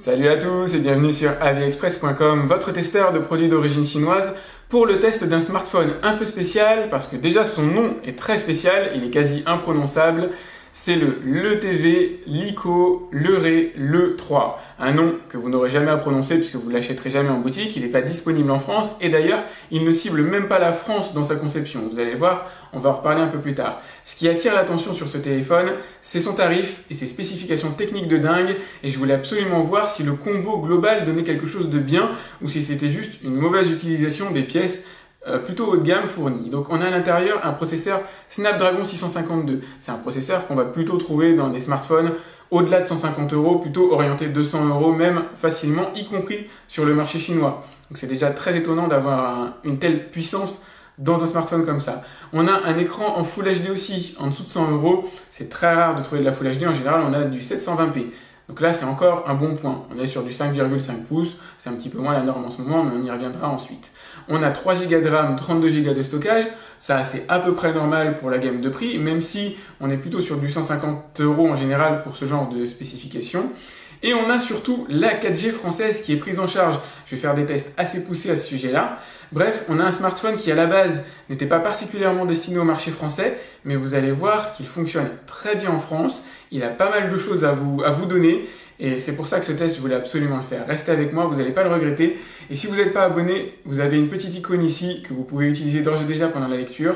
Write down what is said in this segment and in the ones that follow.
Salut à tous et bienvenue sur aviexpress.com, votre testeur de produits d'origine chinoise pour le test d'un smartphone un peu spécial parce que déjà son nom est très spécial, il est quasi imprononçable. C'est le LeTV Lico Lere Le 3. Un nom que vous n'aurez jamais à prononcer puisque vous ne l'achèterez jamais en boutique. Il n'est pas disponible en France et d'ailleurs, il ne cible même pas la France dans sa conception. Vous allez voir, on va en reparler un peu plus tard. Ce qui attire l'attention sur ce téléphone, c'est son tarif et ses spécifications techniques de dingue. Et je voulais absolument voir si le combo global donnait quelque chose de bien ou si c'était juste une mauvaise utilisation des pièces plutôt haut de gamme fourni. Donc on a à l'intérieur un processeur Snapdragon 652. C'est un processeur qu'on va plutôt trouver dans des smartphones au-delà de 150 €, plutôt orienté 200 €, même facilement, y compris sur le marché chinois. Donc c'est déjà très étonnant d'avoir une telle puissance dans un smartphone comme ça. On a un écran en Full HD aussi, en dessous de 100 €. C'est très rare de trouver de la Full HD. En général, on a du 720p. Donc là, c'est encore un bon point. On est sur du 5,5 pouces. C'est un petit peu moins la norme en ce moment, mais on y reviendra ensuite. On a 3 Go de RAM, 32 Go de stockage. Ça, c'est à peu près normal pour la gamme de prix, même si on est plutôt sur du 150 € en général pour ce genre de spécifications. Et on a surtout la 4G française qui est prise en charge. Je vais faire des tests assez poussés à ce sujet-là. Bref, on a un smartphone qui à la base n'était pas particulièrement destiné au marché français, mais vous allez voir qu'il fonctionne très bien en France. Il a pas mal de choses à vous donner. Et c'est pour ça que ce test, je voulais absolument le faire. Restez avec moi, vous n'allez pas le regretter. Et si vous n'êtes pas abonné, vous avez une petite icône ici que vous pouvez utiliser d'ores et déjà pendant la lecture.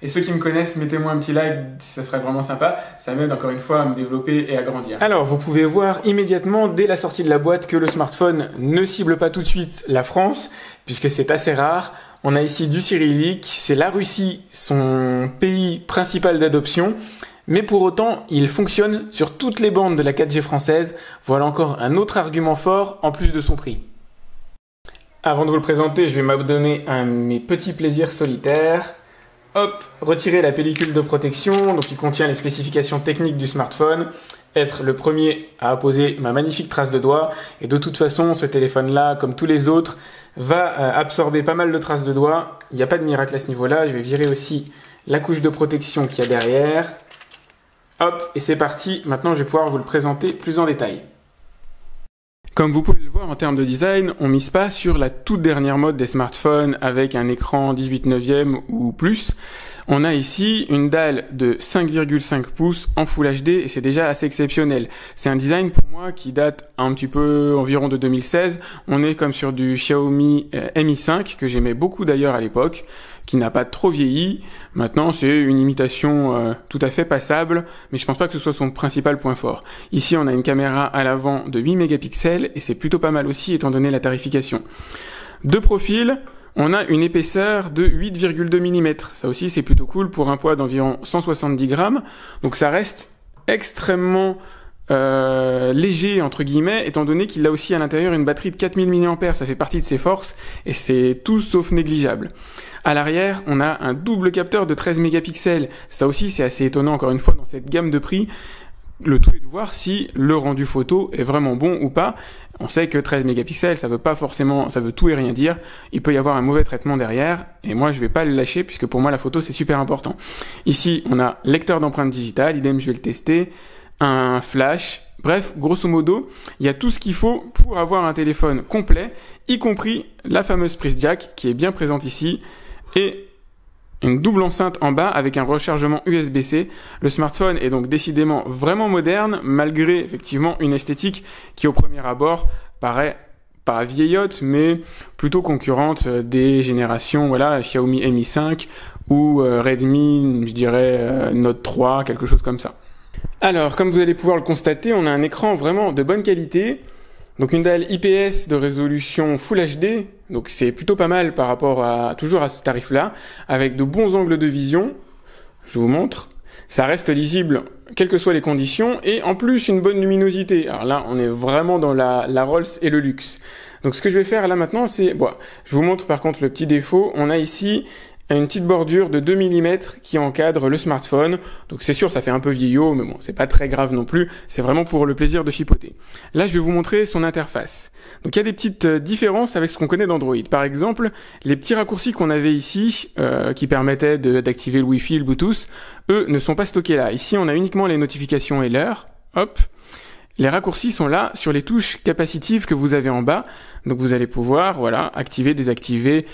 Et ceux qui me connaissent, mettez-moi un petit like, ça serait vraiment sympa. Ça m'aide encore une fois à me développer et à grandir. Alors, vous pouvez voir immédiatement, dès la sortie de la boîte, que le smartphone ne cible pas tout de suite la France, puisque c'est assez rare. On a ici du cyrillique, c'est la Russie, son pays principal d'adoption. Mais pour autant, il fonctionne sur toutes les bandes de la 4G française. Voilà encore un autre argument fort en plus de son prix. Avant de vous le présenter, je vais m'adonner à mes petits plaisirs solitaires. Hop, retirer la pellicule de protection, donc qui contient les spécifications techniques du smartphone. Être le premier à apposer ma magnifique trace de doigt. Et de toute façon, ce téléphone-là, comme tous les autres, va absorber pas mal de traces de doigts. Il n'y a pas de miracle à ce niveau-là. Je vais virer aussi la couche de protection qu'il y a derrière. Hop, et c'est parti. Maintenant, je vais pouvoir vous le présenter plus en détail. Comme vous pouvez le voir en termes de design, on mise pas sur la toute dernière mode des smartphones avec un écran 18/9 ou plus. On a ici une dalle de 5,5 pouces en Full HD et c'est déjà assez exceptionnel. C'est un design pour moi qui date un petit peu environ de 2016. On est comme sur du Xiaomi Mi 5 que j'aimais beaucoup d'ailleurs à l'époque, qui n'a pas trop vieilli. Maintenant, c'est une imitation tout à fait passable, mais je pense pas que ce soit son principal point fort. Ici, on a une caméra à l'avant de 8 mégapixels et c'est plutôt pas mal aussi étant donné la tarification. De profil, on a une épaisseur de 8,2 mm. Ça aussi, c'est plutôt cool pour un poids d'environ 170 grammes. Donc ça reste extrêmement léger, entre guillemets, étant donné qu'il a aussi à l'intérieur une batterie de 4000 mAh. Ça fait partie de ses forces et c'est tout sauf négligeable. À l'arrière, on a un double capteur de 13 mégapixels. Ça aussi, c'est assez étonnant, encore une fois, dans cette gamme de prix. Le tout est de voir si le rendu photo est vraiment bon ou pas. On sait que 13 mégapixels, ça veut pas forcément, ça veut tout et rien dire. Il peut y avoir un mauvais traitement derrière, et moi je vais pas le lâcher puisque pour moi la photo c'est super important. Ici, on a lecteur d'empreintes digitales, idem je vais le tester, un flash. Bref, grosso modo, il y a tout ce qu'il faut pour avoir un téléphone complet, y compris la fameuse prise jack qui est bien présente ici, et une double enceinte en bas avec un rechargement USB-C. Le smartphone est donc décidément vraiment moderne, malgré effectivement une esthétique qui au premier abord paraît pas vieillotte, mais plutôt concurrente des générations Xiaomi Mi 5 ou Redmi, je dirais Note 3, quelque chose comme ça. Alors, comme vous allez pouvoir le constater, on a un écran vraiment de bonne qualité. Donc une dalle IPS de résolution Full HD, donc c'est plutôt pas mal par rapport toujours à ce tarif-là, avec de bons angles de vision. Je vous montre. Ça reste lisible quelles que soient les conditions et en plus une bonne luminosité. Alors là, on est vraiment dans la Rolls et le luxe. Donc ce que je vais faire là maintenant, c'est je vous montre par contre le petit défaut. On a ici une petite bordure de 2 mm qui encadre le smartphone. Donc c'est sûr, ça fait un peu vieillot, mais bon, c'est pas très grave non plus. C'est vraiment pour le plaisir de chipoter. Là, je vais vous montrer son interface. Donc il y a des petites différences avec ce qu'on connaît d'Android. Par exemple, les petits raccourcis qu'on avait ici, qui permettaient d'activer le Wi-Fi, le Bluetooth, eux ne sont pas stockés là. Ici, on a uniquement les notifications et l'heure. Hop. Les raccourcis sont là sur les touches capacitives que vous avez en bas. Donc vous allez pouvoir activer, désactiver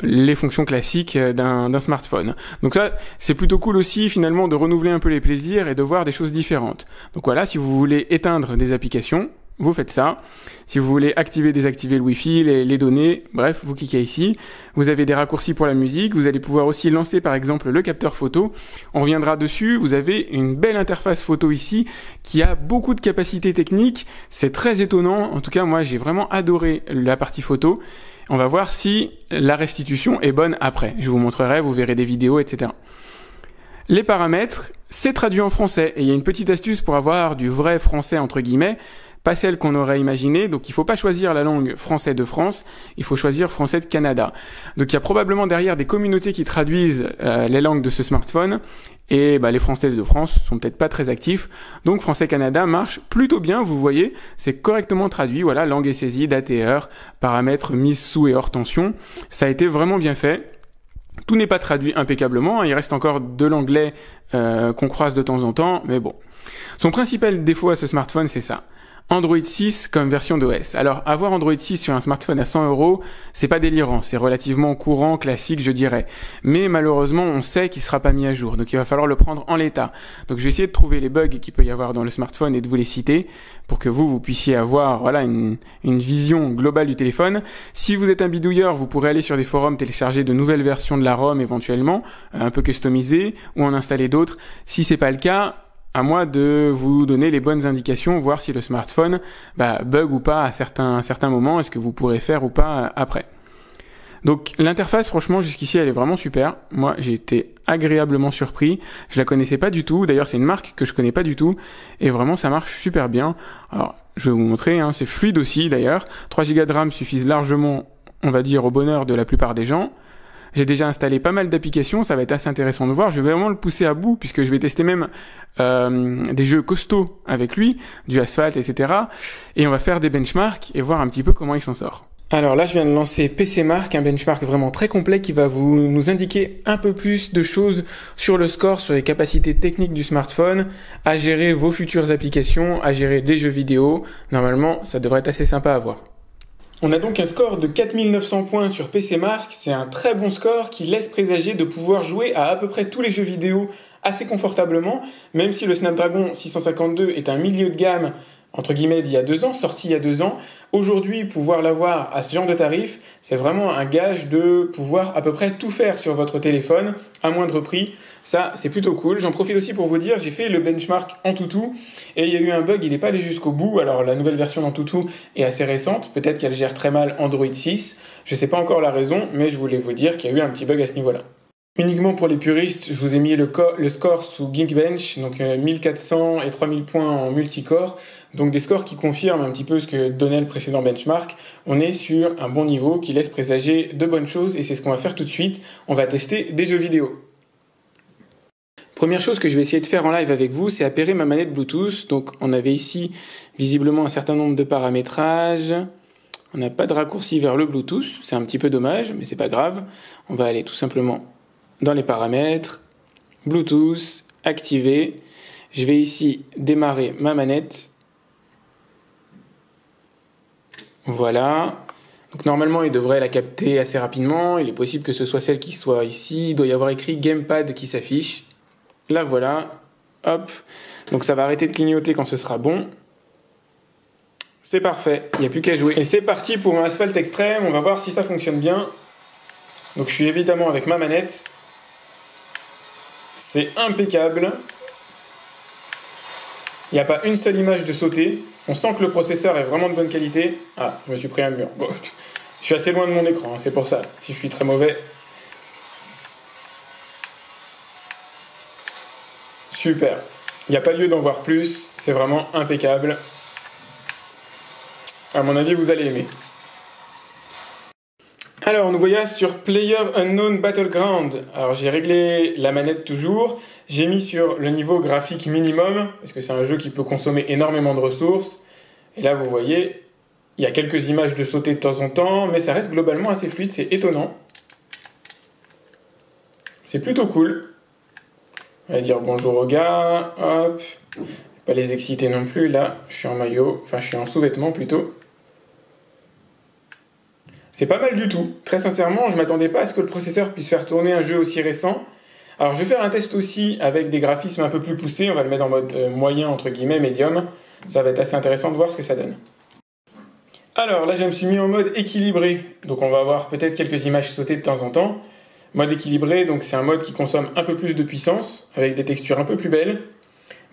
les fonctions classiques d'un smartphone. Donc ça, c'est plutôt cool aussi finalement de renouveler un peu les plaisirs et de voir des choses différentes. Donc voilà, si vous voulez éteindre des applications, vous faites ça. Si vous voulez activer, désactiver le Wi-Fi, les données, bref, vous cliquez ici. Vous avez des raccourcis pour la musique. Vous allez pouvoir aussi lancer par exemple le capteur photo. On reviendra dessus. Vous avez une belle interface photo ici qui a beaucoup de capacités techniques. C'est très étonnant. En tout cas, moi, j'ai vraiment adoré la partie photo. On va voir si la restitution est bonne après. Je vous montrerai, vous verrez des vidéos, etc. Les paramètres, c'est traduit en français. Et il y a une petite astuce pour avoir du vrai français entre guillemets. Pas celle qu'on aurait imaginée, donc il faut pas choisir la langue français de France, il faut choisir français de Canada. Donc il y a probablement derrière des communautés qui traduisent les langues de ce smartphone, et les Français de France sont peut-être pas très actifs, donc Français Canada marche plutôt bien, vous voyez, c'est correctement traduit, voilà, langue est saisie, date et heure, paramètres mise sous et hors tension, ça a été vraiment bien fait. Tout n'est pas traduit impeccablement, il reste encore de l'anglais qu'on croise de temps en temps, mais bon. Son principal défaut à ce smartphone, c'est ça. Android 6 comme version d'OS. Alors, avoir Android 6 sur un smartphone à 100 €, c'est pas délirant, c'est relativement courant, classique, je dirais. Mais malheureusement, on sait qu'il sera pas mis à jour, donc il va falloir le prendre en l'état. Donc, je vais essayer de trouver les bugs qu'il peut y avoir dans le smartphone et de vous les citer pour que vous puissiez avoir, une vision globale du téléphone. Si vous êtes un bidouilleur, vous pourrez aller sur des forums télécharger de nouvelles versions de la ROM éventuellement, un peu customisées, ou en installer d'autres. Si c'est pas le cas, à moi de vous donner les bonnes indications, voir si le smartphone bug ou pas à certains moments, est-ce que vous pourrez faire ou pas après. Donc l'interface, franchement, jusqu'ici, elle est vraiment super. Moi, j'ai été agréablement surpris. Je la connaissais pas du tout. D'ailleurs, c'est une marque que je connais pas du tout. Et vraiment, ça marche super bien. Alors, je vais vous montrer, c'est fluide aussi d'ailleurs. 3 Go de RAM suffisent largement, on va dire, au bonheur de la plupart des gens. J'ai déjà installé pas mal d'applications, ça va être assez intéressant de voir. Je vais vraiment le pousser à bout puisque je vais tester même des jeux costauds avec lui, du Asphalt, etc. Et on va faire des benchmarks et voir un petit peu comment il s'en sort. Alors là, je viens de lancer PC Mark, un benchmark vraiment très complet qui va nous indiquer un peu plus de choses sur le score, sur les capacités techniques du smartphone, à gérer vos futures applications, à gérer des jeux vidéo. Normalement, ça devrait être assez sympa à voir. On a donc un score de 4900 points sur PC Mark, c'est un très bon score qui laisse présager de pouvoir jouer à peu près tous les jeux vidéo assez confortablement, même si le Snapdragon 652 est un milieu de gamme, entre guillemets, d'il y a 2 ans, sorti il y a 2 ans. Aujourd'hui, pouvoir l'avoir à ce genre de tarif, c'est vraiment un gage de pouvoir à peu près tout faire sur votre téléphone à moindre prix. Ça, c'est plutôt cool. J'en profite aussi pour vous dire, j'ai fait le benchmark AnTuTu et il y a eu un bug, il n'est pas allé jusqu'au bout. Alors, la nouvelle version d'AnTuTu est assez récente. Peut-être qu'elle gère très mal Android 6. Je ne sais pas encore la raison, mais je voulais vous dire qu'il y a eu un petit bug à ce niveau-là. Uniquement pour les puristes, je vous ai mis le score sous Geekbench, donc 1400 et 3000 points en multicore, donc des scores qui confirment un petit peu ce que donnait le précédent benchmark. On est sur un bon niveau qui laisse présager de bonnes choses et c'est ce qu'on va faire tout de suite. On va tester des jeux vidéo. Première chose que je vais essayer de faire en live avec vous, c'est appairer ma manette Bluetooth. Donc on avait ici visiblement un certain nombre de paramétrages. On n'a pas de raccourci vers le Bluetooth, c'est un petit peu dommage, mais c'est pas grave. On va aller tout simplement dans les paramètres, Bluetooth, activé. Je vais ici démarrer ma manette. Voilà. Donc normalement, il devrait la capter assez rapidement. Il est possible que ce soit celle qui soit ici. Il doit y avoir écrit Gamepad qui s'affiche. Là, voilà. Hop. Donc ça va arrêter de clignoter quand ce sera bon. C'est parfait. Il n'y a plus qu'à jouer. Et c'est parti pour un Asphalt Extreme. On va voir si ça fonctionne bien. Donc je suis évidemment avec ma manette. C'est impeccable. Il n'y a pas une seule image de sauter. On sent que le processeur est vraiment de bonne qualité. Ah, je me suis pris un mur. Bon, je suis assez loin de mon écran, c'est pour ça. Si je suis très mauvais. Super. Il n'y a pas lieu d'en voir plus. C'est vraiment impeccable. À mon avis, vous allez aimer. Alors, nous voyons sur PlayerUnknown's Battleground. Alors, j'ai réglé la manette toujours. J'ai mis sur le niveau graphique minimum, parce que c'est un jeu qui peut consommer énormément de ressources. Et là, vous voyez, il y a quelques images de sauter de temps en temps, mais ça reste globalement assez fluide, c'est étonnant. C'est plutôt cool. On va dire bonjour aux gars, hop. Pas les exciter non plus, là, je suis en maillot, enfin je suis en sous-vêtements plutôt. C'est pas mal du tout. Très sincèrement, je m'attendais pas à ce que le processeur puisse faire tourner un jeu aussi récent. Alors je vais faire un test aussi avec des graphismes un peu plus poussés, on va le mettre en mode moyen entre guillemets, médium. Ça va être assez intéressant de voir ce que ça donne. Alors là je me suis mis en mode équilibré, donc on va avoir peut-être quelques images sautées de temps en temps. Mode équilibré, donc c'est un mode qui consomme un peu plus de puissance, avec des textures un peu plus belles,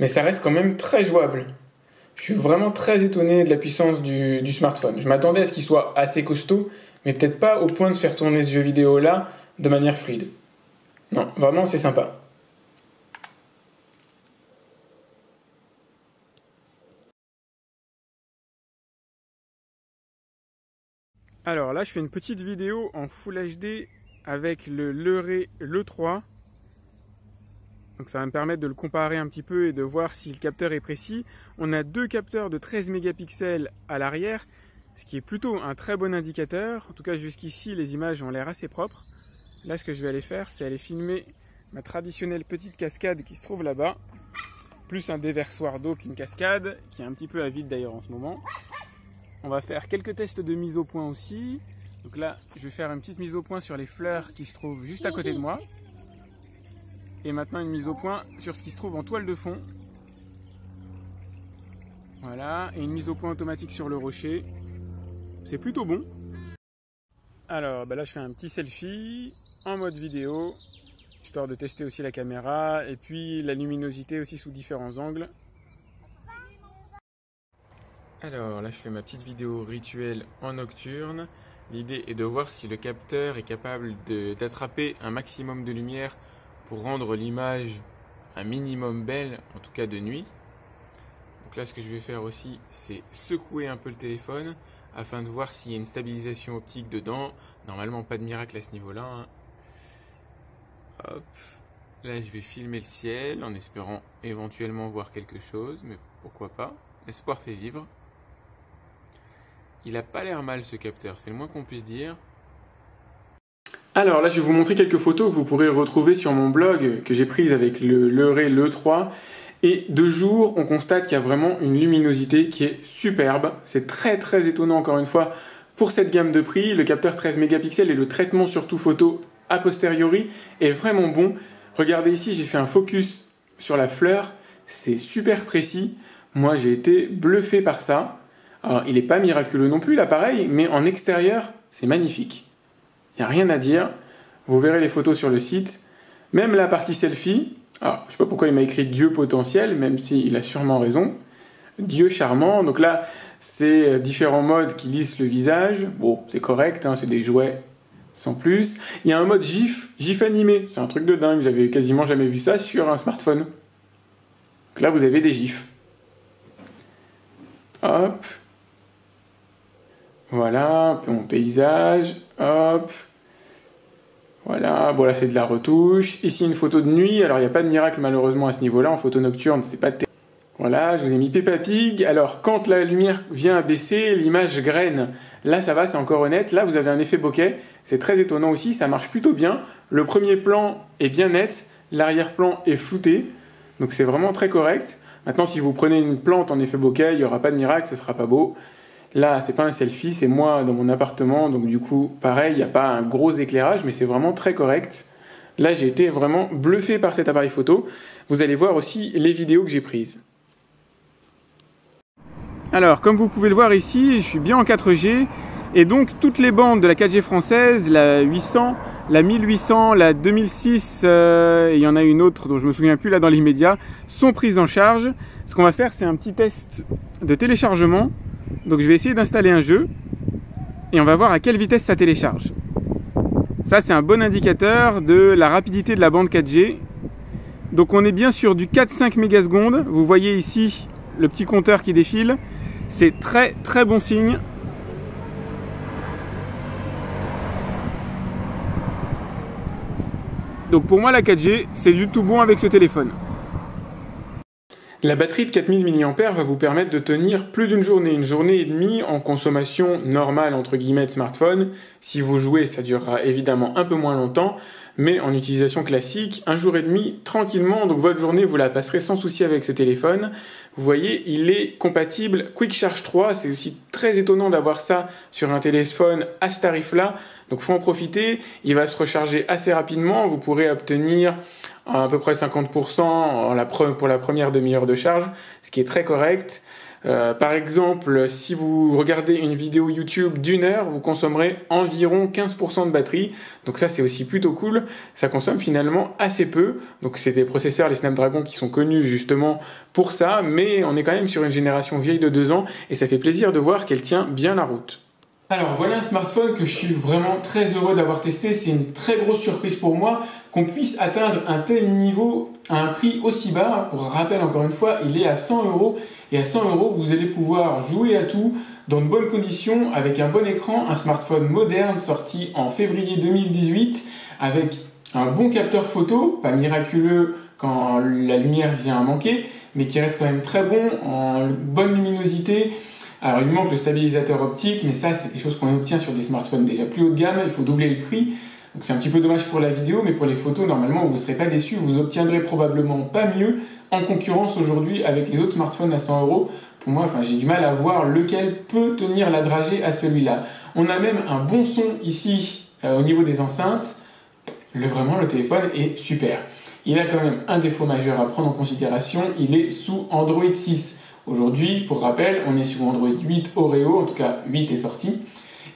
mais ça reste quand même très jouable. Je suis vraiment très étonné de la puissance du smartphone. Je m'attendais à ce qu'il soit assez costaud, mais peut-être pas au point de se faire tourner ce jeu vidéo là de manière fluide. Non, vraiment c'est sympa. Alors là je fais une petite vidéo en Full HD avec le Leray l'E3. Donc ça va me permettre de le comparer un petit peu et de voir si le capteur est précis. On a deux capteurs de 13 mégapixels à l'arrière, ce qui est plutôt un très bon indicateur. En tout cas jusqu'ici les images ont l'air assez propres. Là ce que je vais aller faire c'est aller filmer ma traditionnelle petite cascade qui se trouve là-bas. Plus un déversoir d'eau qu'une cascade, qui est un petit peu à vide d'ailleurs en ce moment. On va faire quelques tests de mise au point aussi. Donc là, je vais faire une petite mise au point sur les fleurs qui se trouvent juste à côté de moi. Et maintenant une mise au point sur ce qui se trouve en toile de fond. Voilà, et une mise au point automatique sur le rocher. C'est plutôt bon. Alors là, je fais un petit selfie en mode vidéo, histoire de tester aussi la caméra et puis la luminosité aussi sous différents angles. Alors là je fais ma petite vidéo rituelle en nocturne. L'idée est de voir si le capteur est capable d'attraper un maximum de lumière pour rendre l'image un minimum belle, en tout cas de nuit. Donc là ce que je vais faire aussi c'est secouer un peu le téléphone afin de voir s'il y a une stabilisation optique dedans. Normalement pas de miracle à ce niveau-là, hein. Hop. Là je vais filmer le ciel en espérant éventuellement voir quelque chose, mais pourquoi pas. L'espoir fait vivre. Il a pas l'air mal ce capteur, c'est le moins qu'on puisse dire. Alors là, je vais vous montrer quelques photos que vous pourrez retrouver sur mon blog que j'ai prises avec le Leray l'E3. Et de jour, on constate qu'il y a vraiment une luminosité qui est superbe. C'est très très étonnant encore une fois pour cette gamme de prix. Le capteur 13 mégapixels et le traitement surtout photo a posteriori est vraiment bon. Regardez ici, j'ai fait un focus sur la fleur. C'est super précis. Moi, j'ai été bluffé par ça. Alors, il n'est pas miraculeux non plus l'appareil, mais en extérieur, c'est magnifique. Il n'y a rien à dire. Vous verrez les photos sur le site. Même la partie selfie. Alors, je ne sais pas pourquoi il m'a écrit Dieu potentiel, même s'il a sûrement raison. Dieu charmant. Donc là, c'est différents modes qui lissent le visage. Bon, c'est correct, hein, c'est des jouets sans plus. Il y a un mode GIF, GIF animé. C'est un truc de dingue. J'avais quasiment jamais vu ça sur un smartphone. Donc là, vous avez des GIFs. Hop. Voilà, un peu mon paysage. Hop. Voilà, bon là c'est de la retouche. Ici une photo de nuit, alors il n'y a pas de miracle malheureusement à ce niveau-là, en photo nocturne c'est pas terrible. Voilà, je vous ai mis Peppa Pig. Alors quand la lumière vient à baisser, l'image graine. Là ça va, c'est encore honnête. Là vous avez un effet bokeh, c'est très étonnant aussi, ça marche plutôt bien. Le premier plan est bien net, l'arrière-plan est flouté, donc c'est vraiment très correct. Maintenant si vous prenez une plante en effet bokeh, il n'y aura pas de miracle, ce sera pas beau. Là, c'est pas un selfie, c'est moi dans mon appartement, donc du coup, pareil, il n'y a pas un gros éclairage, mais c'est vraiment très correct. Là, j'ai été vraiment bluffé par cet appareil photo. Vous allez voir aussi les vidéos que j'ai prises. Alors, comme vous pouvez le voir ici, je suis bien en 4G, et donc toutes les bandes de la 4G française, la 800, la 1800, la 2006, et il y en a une autre dont je me souviens plus là dans l'immédiat, sont prises en charge. Ce qu'on va faire, c'est un petit test de téléchargement. Donc je vais essayer d'installer un jeu et on va voir à quelle vitesse ça télécharge. Ça c'est un bon indicateur de la rapidité de la bande 4G. Donc on est bien sur du 4-5 mégasecondes. Vous voyez ici le petit compteur qui défile. C'est très très bon signe. Donc pour moi la 4G c'est du tout bon avec ce téléphone. La batterie de 4000 mAh va vous permettre de tenir plus d'une journée, une journée et demie en consommation normale entre guillemets de smartphone. Si vous jouez, ça durera évidemment un peu moins longtemps, mais en utilisation classique, 1 jour et demi, tranquillement, donc votre journée, vous la passerez sans souci avec ce téléphone. Vous voyez, il est compatible Quick Charge 3, c'est aussi très étonnant d'avoir ça sur un téléphone à ce tarif-là, donc faut en profiter, il va se recharger assez rapidement, vous pourrez obtenir à peu près 50% pour la première demi-heure de charge, ce qui est très correct. Par exemple, si vous regardez une vidéo YouTube d'1 heure, vous consommerez environ 15% de batterie. Donc ça, c'est aussi plutôt cool. Ça consomme finalement assez peu. Donc c'est des processeurs, les Snapdragon, qui sont connus justement pour ça. Mais on est quand même sur une génération vieille de 2 ans et ça fait plaisir de voir qu'elle tient bien la route. Alors voilà un smartphone que je suis vraiment très heureux d'avoir testé, c'est une très grosse surprise pour moi qu'on puisse atteindre un tel niveau à un prix aussi bas. Pour rappel encore une fois, il est à 100 € et à 100 € vous allez pouvoir jouer à tout dans de bonnes conditions avec un bon écran, un smartphone moderne sorti en février 2018 avec un bon capteur photo, pas miraculeux quand la lumière vient à manquer, mais qui reste quand même très bon, en bonne luminosité. Alors il manque le stabilisateur optique, mais ça c'est quelque chose qu'on obtient sur des smartphones déjà plus haut de gamme, il faut doubler le prix. Donc c'est un petit peu dommage pour la vidéo, mais pour les photos, normalement vous ne serez pas déçus, vous obtiendrez probablement pas mieux en concurrence aujourd'hui avec les autres smartphones à 100 €. Pour moi, j'ai du mal à voir lequel peut tenir la dragée à celui-là. On a même un bon son ici au niveau des enceintes. Vraiment le téléphone est super. Il a quand même un défaut majeur à prendre en considération, il est sous Android 6. Aujourd'hui, pour rappel, on est sur Android 8 Oreo, en tout cas 8 est sorti,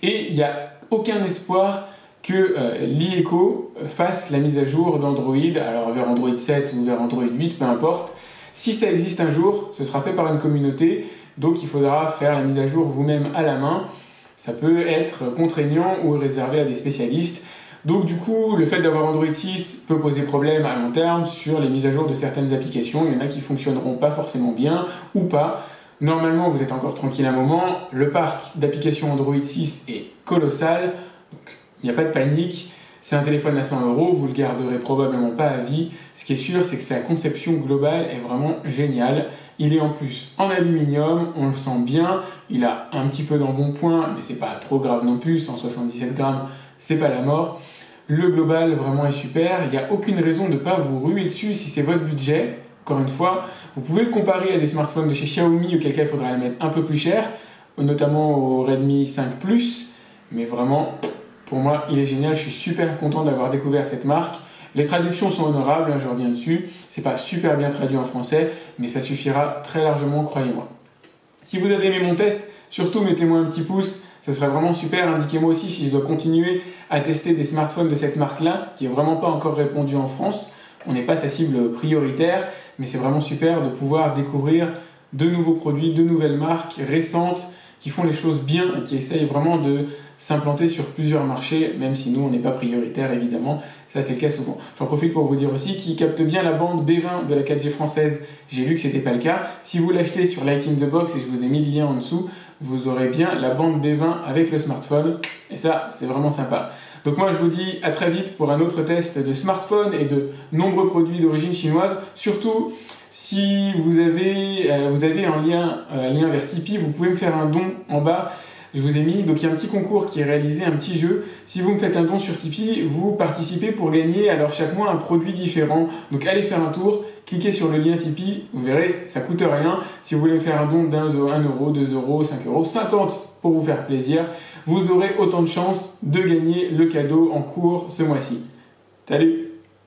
et il n'y a aucun espoir que l'iEco fasse la mise à jour d'Android, alors vers Android 7 ou vers Android 8, peu importe. Si ça existe un jour, ce sera fait par une communauté, donc il faudra faire la mise à jour vous-même à la main. Ça peut être contraignant ou réservé à des spécialistes. Donc du coup, le fait d'avoir Android 6 peut poser problème à long terme sur les mises à jour de certaines applications. Il y en a qui fonctionneront pas forcément bien ou pas. Normalement, vous êtes encore tranquille un moment. Le parc d'applications Android 6 est colossal. Donc il n'y a pas de panique. C'est un téléphone à 100 €, vous le garderez probablement pas à vie. Ce qui est sûr, c'est que sa conception globale est vraiment géniale. Il est en plus en aluminium, on le sent bien. Il a un petit peu d'embonpoint, mais c'est pas trop grave non plus. 177 grammes, c'est pas la mort. Le global vraiment est super. Il n'y a aucune raison de ne pas vous ruer dessus si c'est votre budget. Encore une fois, vous pouvez le comparer à des smartphones de chez Xiaomi, auquel cas il faudra le mettre un peu plus cher, notamment au Redmi 5 Plus. Mais vraiment, pour moi, il est génial. Je suis super content d'avoir découvert cette marque. Les traductions sont honorables, je reviens dessus. C'est pas super bien traduit en français, mais ça suffira très largement, croyez-moi. Si vous avez aimé mon test, surtout mettez-moi un petit pouce. Ce serait vraiment super. Indiquez-moi aussi si je dois continuer à tester des smartphones de cette marque-là, qui n'est vraiment pas encore répandue en France. On n'est pas sa cible prioritaire, mais c'est vraiment super de pouvoir découvrir de nouveaux produits, de nouvelles marques récentes, qui font les choses bien et qui essayent vraiment de s'implanter sur plusieurs marchés, même si nous, on n'est pas prioritaire, évidemment. Ça, c'est le cas souvent. J'en profite pour vous dire aussi qu'ils captent bien la bande B20 de la 4G française. J'ai lu que ce n'était pas le cas. Si vous l'achetez sur Light in the Box, et je vous ai mis le lien en dessous, vous aurez bien la bande B20 avec le smartphone. Et ça, c'est vraiment sympa. Donc moi, je vous dis à très vite pour un autre test de smartphone et de nombreux produits d'origine chinoise. Surtout, si vous avez un lien vers Tipeee, vous pouvez me faire un don en bas. Je vous ai mis, donc il y a un petit concours qui est réalisé, un petit jeu. Si vous me faites un don sur Tipeee, vous participez pour gagner alors chaque mois un produit différent. Donc allez faire un tour, cliquez sur le lien Tipeee, vous verrez, ça coûte rien. Si vous voulez me faire un don d'1 €, 2 €, 5 €, 50 pour vous faire plaisir, vous aurez autant de chances de gagner le cadeau en cours ce mois-ci. Salut!